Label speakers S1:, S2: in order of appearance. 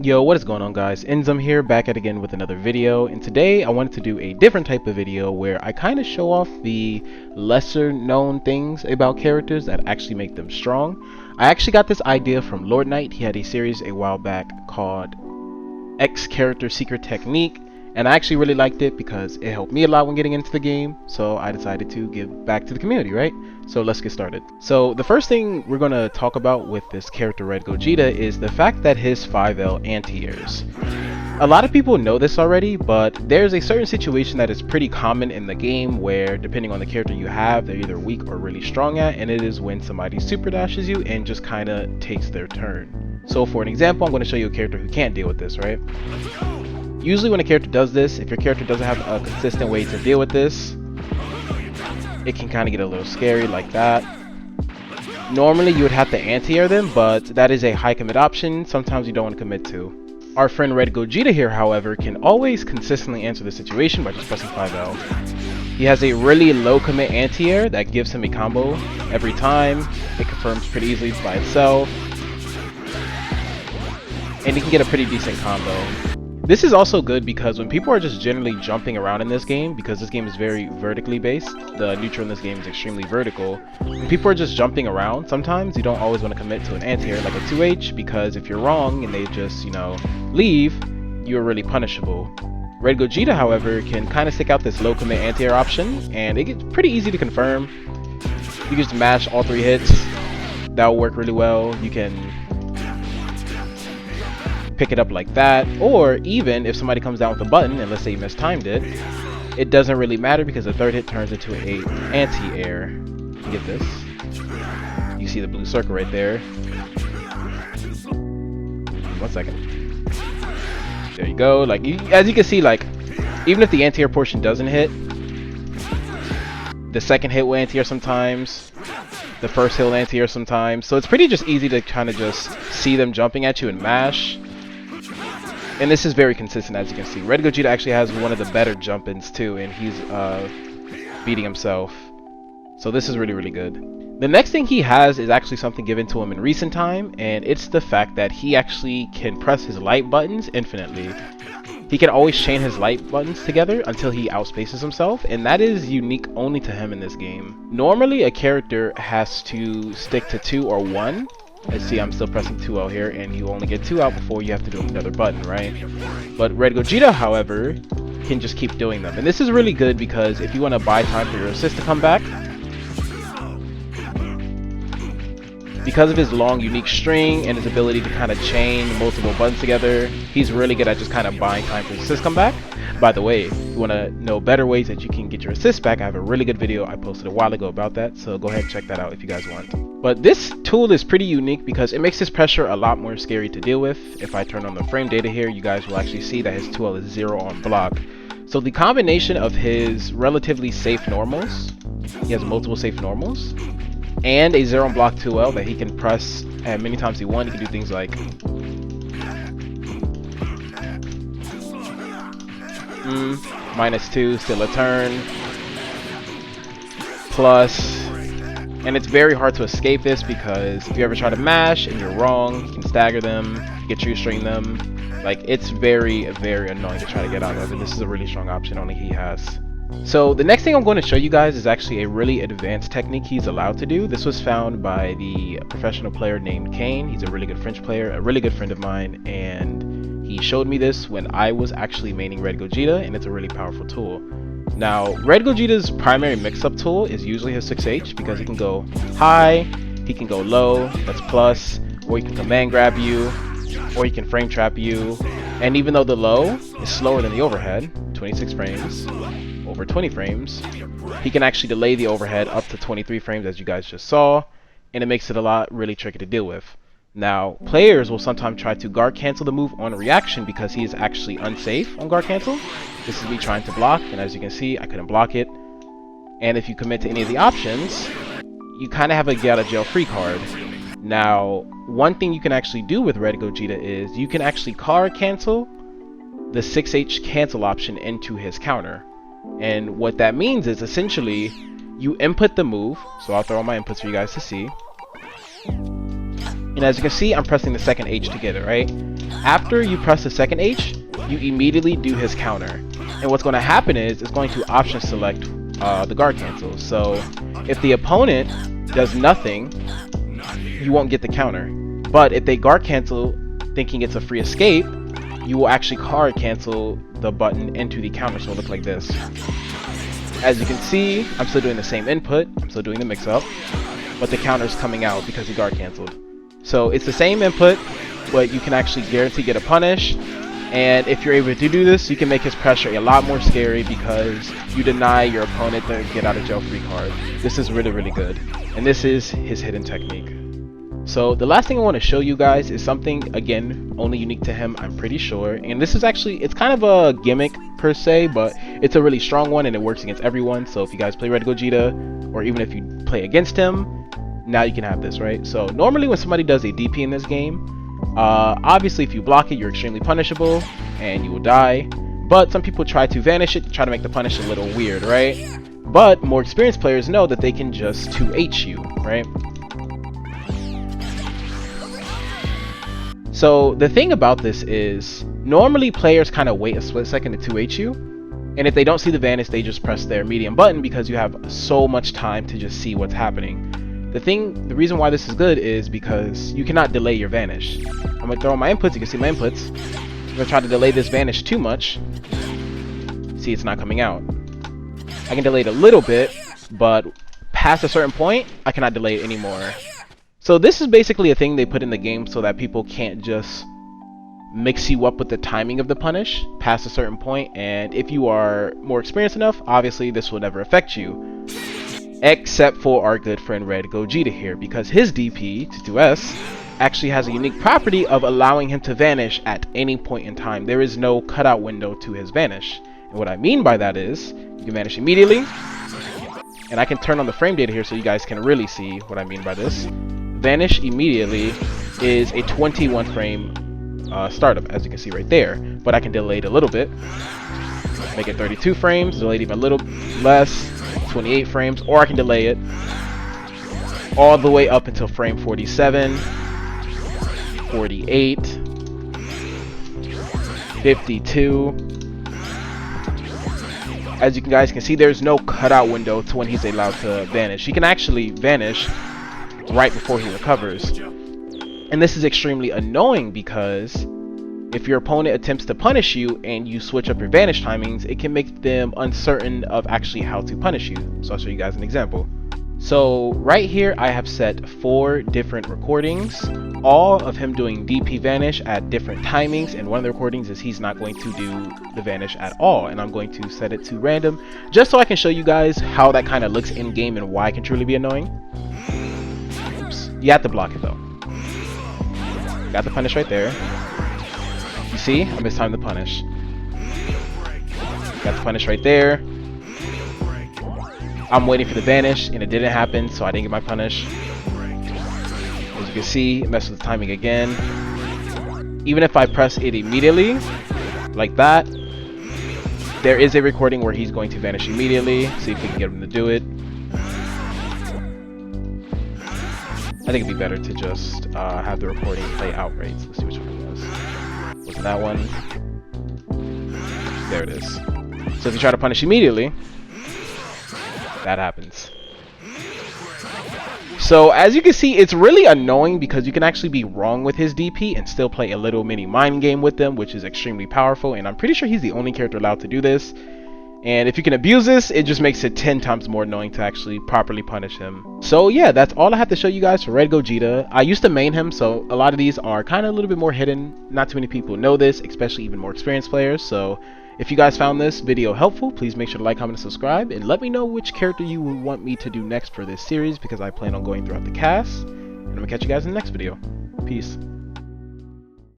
S1: Yo, what is going on, guys? Inzem here, back at again with another video, and today I wanted to do a different type of video where I kind of show off the lesser known things about characters that actually make them strong. I actually got this idea from Lord Knight. He had a series a while back called X Character Secret Technique, and I actually really liked it because it helped me a lot when getting into the game, so I decided to give back to the community, right? So let's get started. So the first thing we're going to talk about with this character Red Gogeta is the fact that his 5L anti-airs. A lot of people know this already, but there's a certain situation that is pretty common in the game where, depending on the character you have, they're either weak or really strong at, and it is when somebody super dashes you and just kind of takes their turn. So for an example, I'm going to show you a character who can't deal with this, right? Usually when a character does this, if your character doesn't have a consistent way to deal with this, it can kind of get a little scary like that. Normally you would have to anti-air them, but that is a high commit option. Sometimes you don't want to commit to. Our friend Red Gogeta here, however, can always consistently answer the situation by just pressing 5L. He has a really low commit anti-air that gives him a combo every time. It confirms pretty easily by itself. And he can get a pretty decent combo. This is also good because when people are just generally jumping around in this game, because this game is very vertically based, the neutral in this game is extremely vertical. When people are just jumping around, sometimes you don't always want to commit to an anti-air like a 2H, because if you're wrong and they just, leave, you're really punishable. Red Gogeta, however, can kind of stick out this low commit anti-air option, and it gets pretty easy to confirm. You can just mash all 3 hits. That will work really well. You can pick it up like that, or even if somebody comes down with a button and let's say you mistimed it, it doesn't really matter because the 3rd hit turns into a anti-air. Get this, you see the blue circle right there. 1 second. There you go. Like as you can see, like even if the anti-air portion doesn't hit, the 2nd hit will anti-air sometimes, the 1st hit will anti-air sometimes, so it's pretty just easy to kind of just see them jumping at you and mash. And this is very consistent, as you can see. Red Gogeta actually has one of the better jump-ins too, and he's beating himself. So this is really, really good. The next thing he has is actually something given to him in recent time, and it's the fact that he actually can press his light buttons infinitely. He can always chain his light buttons together until he outspaces himself, and that is unique only to him in this game. Normally, a character has to stick to 2 or 1. Let's see, I'm still pressing 2L here, and you only get 2 out before you have to do another button, right? But Red Gogeta, however, can just keep doing them. And this is really good because if you want to buy time for your assist to come back, because of his long, unique string and his ability to kind of chain multiple buttons together, he's really good at just kind of buying time for his assist to come back. By the way, if you want to know better ways that you can get your assist back, I have a really good video I posted a while ago about that, so go ahead and check that out if you guys want. But this tool is pretty unique because it makes his pressure a lot more scary to deal with. If I turn on the frame data here, you guys will actually see that his 2L is 0 on block. So the combination of his relatively safe normals, he has multiple safe normals, and a 0 on block 2L that he can press as many times he wants. He can do things like -2, still a turn, plus, and it's very hard to escape this because if you ever try to mash and you're wrong, you can stagger them, you can true string them. Like, it's very, very annoying to try to get out of, and this is a really strong option only he has. So the next thing I'm going to show you guys is actually a really advanced technique he's allowed to do. This was found by the professional player named Kane. He's a really good French player, a really good friend of mine, and he showed me this when I was actually maining Red Gogeta, and it's a really powerful tool. Now, Red Gogeta's primary mix-up tool is usually his 6H because he can go high, he can go low, that's plus, or he can command grab you, or he can frame trap you. And even though the low is slower than the overhead, 26 frames, over 20 frames, he can actually delay the overhead up to 23 frames as you guys just saw, and it makes it a lot really tricky to deal with. Now, players will sometimes try to guard cancel the move on reaction because he is actually unsafe on guard cancel. This is me trying to block, and as you can see, I couldn't block it. And if you commit to any of the options, you kind of have a get out of jail free card. Now, one thing you can actually do with Red Gogeta is you can actually card cancel the 6H cancel option into his counter. And what that means is essentially you input the move, so I'll throw all my inputs for you guys to see. And as you can see, I'm pressing the 2nd H to get it, right? After you press the second H, you immediately do his counter. And what's going to happen is it's going to option select the guard cancel. So if the opponent does nothing, you won't get the counter. But if they guard cancel thinking it's a free escape, you will actually guard cancel the button into the counter, so it'll look like this. As you can see, I'm still doing the same input, I'm still doing the mix up, but the counter is coming out because he guard canceled. So it's the same input, but you can actually guarantee get a punish. And if you're able to do this, you can make his pressure a lot more scary because you deny your opponent the get out of jail free card. This is really, really good. And this is his hidden technique. So the last thing I want to show you guys is something, again, only unique to him, I'm pretty sure. And this is actually, it's kind of a gimmick per se, but it's a really strong one and it works against everyone. So if you guys play Red Gogeta, or even if you play against him, now you can have this, right? So normally when somebody does a DP in this game, obviously if you block it, you're extremely punishable and you will die. But some people try to vanish it, try to make the punish a little weird, right? But more experienced players know that they can just 2H you, right? So the thing about this is, normally players kind of wait a split second to 2H you, and if they don't see the vanish, they just press their medium button because you have so much time to just see what's happening. The reason why this is good is because you cannot delay your vanish. I'm gonna throw in my inputs, you can see my inputs. I'm gonna try to delay this vanish too much. See, it's not coming out. I can delay it a little bit, but past a certain point, I cannot delay it anymore. So this is basically a thing they put in the game so that people can't just mix you up with the timing of the punish past a certain point, and if you are more experienced enough, obviously this will never affect you. Except for our good friend Red Gogeta here, because his DP, 2S, actually has a unique property of allowing him to vanish at any point in time. There is no cutout window to his vanish. And what I mean by that is, you can vanish immediately, and I can turn on the frame data here so you guys can really see what I mean by this. Vanish immediately is a 21 frame startup, as you can see right there, but I can delay it a little bit, make it 32 frames, delay it even a little less, 28 frames, or I can delay it all the way up until frame 47, 48, 52. As you guys can see, there's no cutout window to when he's allowed to vanish. He can actually vanish right before he recovers. And this is extremely annoying because if your opponent attempts to punish you and you switch up your vanish timings, it can make them uncertain of actually how to punish you. So I'll show you guys an example. So right here I have set 4 different recordings, all of him doing DP vanish at different timings, and one of the recordings is he's not going to do the vanish at all, and I'm going to set it to random just so I can show you guys how that kind of looks in game and why it can truly be annoying. Oops. You have to block it though. Got the punish right there. You see, I mistimed the punish. Got the punish right there. I'm waiting for the vanish and it didn't happen, so I didn't get my punish. As you can see, it messed with the timing again. Even if I press it immediately, like that, there is a recording where he's going to vanish immediately. See if we can get him to do it. I think it'd be better to just have the recording play outright. So let's see which one it was. Was it that one? There it is. So if you try to punish immediately, that happens. So as you can see, it's really annoying because you can actually be wrong with his DP and still play a little mini mind game with them, which is extremely powerful, and I'm pretty sure he's the only character allowed to do this. And if you can abuse this, it just makes it 10 times more annoying to actually properly punish him. So yeah, that's all I have to show you guys for Red Gogeta. I used to main him, so a lot of these are kind of a little bit more hidden. Not too many people know this, especially even more experienced players. So if you guys found this video helpful, please make sure to like, comment, and subscribe. And let me know which character you would want me to do next for this series, because I plan on going throughout the cast. And I'm going to catch you guys in the next video. Peace.